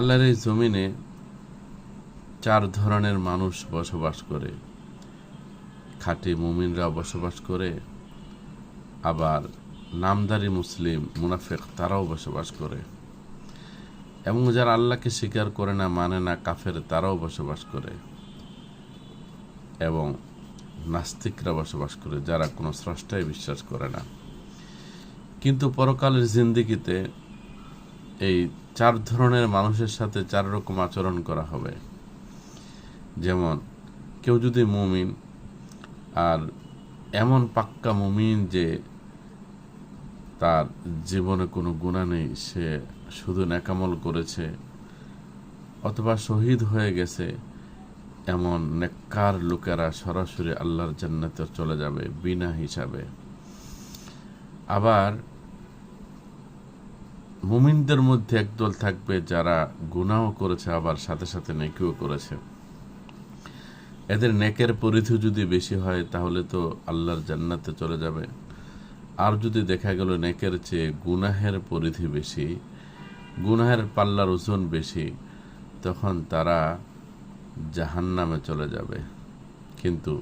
আল্লাহর এই জমিনে চার ধরনের মানুষ বসবাস করে। খাঁটি মুমিনরা বসবাস করে, আবার নামধারী মুসলিম মুনাফিক তারাও বসবাস করে, এবং যারা আল্লাহকে স্বীকার করে না, মানে না, কাফের, তারাও বসবাস করে, এবং নাস্তিকরা বসবাস করে, যারা কোনো স্রষ্টায় বিশ্বাস করে না। কিন্তু পরকালের জিন্দেগিতে এই চার ধরনের মানুষের সাথে চার রকম আচরণ করা হবে। যেমন কেউ যদি মুমিন, আর এমন পাক্কা মুমিন যে তার জীবনে কোনো গুনাহ নেই, সে শুধু নেকামল করেছে অথবা শহীদ হয়ে গেছে, এমন নেককার লোকেরা সরাসরি আল্লাহর জান্নাতে চলে যাবে বিনা হিসাবে। আবার মুমিনদের মধ্যে একদল থাকবে যারা গুনাহ করেছে, আবার সাথে সাথে নেকিও করেছে। এদের নেকের পরিধি যদি বেশি হয় তাহলে তো আল্লাহর জান্নাতে চলে যাবে। আর যদি দেখা গেল নেকের চেয়ে গুনাহের পরিধি বেশি, গুনাহের পাল্লার ওজন বেশি, তখন তারা জাহান্নামে চলে যাবে। কিন্তু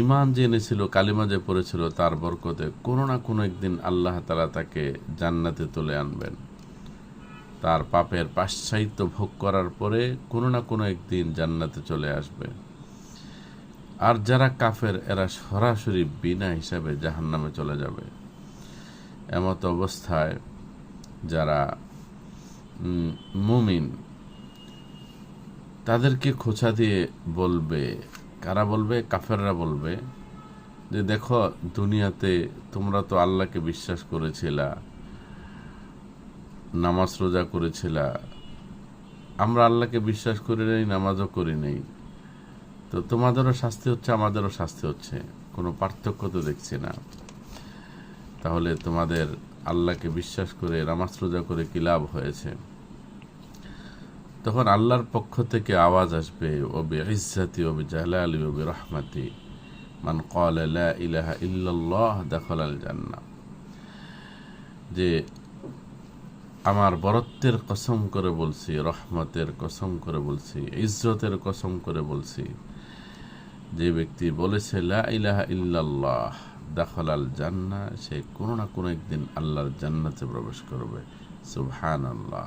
ঈমান যে এনেছিল, কালিমা যে পড়েছিল, তার বরকতে কোনো না কোনো একদিন আল্লাহ তাআলা তাকে জান্নাতে তুলে আনবেন। তার পাপের পাশ্চাত্য ভোগ করার পরে কোনো না কোনো একদিন জান্নাতে চলে আসবে। আর যারা কাফের, এরা সরাসরি বিনা হিসাবে জাহান্নামে চলে যাবে। এমত অবস্থায় যারা মুমিন, তাদেরকে খোঁচা দিয়ে বলবে, কারা বলবে? কাফেররা বলবে যে, দেখো, দুনিয়াতে তোমরা তো আল্লাহকে বিশ্বাস করেছিলা, নামাজ রোজা করেছিলা, আমরা আল্লাহকে বিশ্বাস করি নাই, নামাজও করি নাই, তো তোমাদেরও শাস্তি হচ্ছে, আমাদেরও শাস্তি হচ্ছে, কোনো পার্থক্য তো দেখছি না। তাহলে তোমাদের আল্লাহকে বিশ্বাস করে নামাজ রোজা করে কি লাভ হয়েছে? তখন আল্লাহর পক্ষ থেকে আওয়াজ আসবে, ও বিইজ্জাতি ও বিজালালি ও বিরহমাতি মান ক্বালা লা ইলাহা ইল্লাল্লাহ দাখালাল জান্নাহ, যে আমার বরত্বের কসম করে বলছি, রহমতের কসম করে বলছি, ইজ্জতের কসম করে বলছি, যে ব্যক্তি বলেছে লা ইলাহা ইল্লাল্লাহ দাখালাল জান্নাহ, সে কোনো না কোনো একদিন আল্লাহর জান্নাতে প্রবেশ করবে। সুবহানাল্লাহ।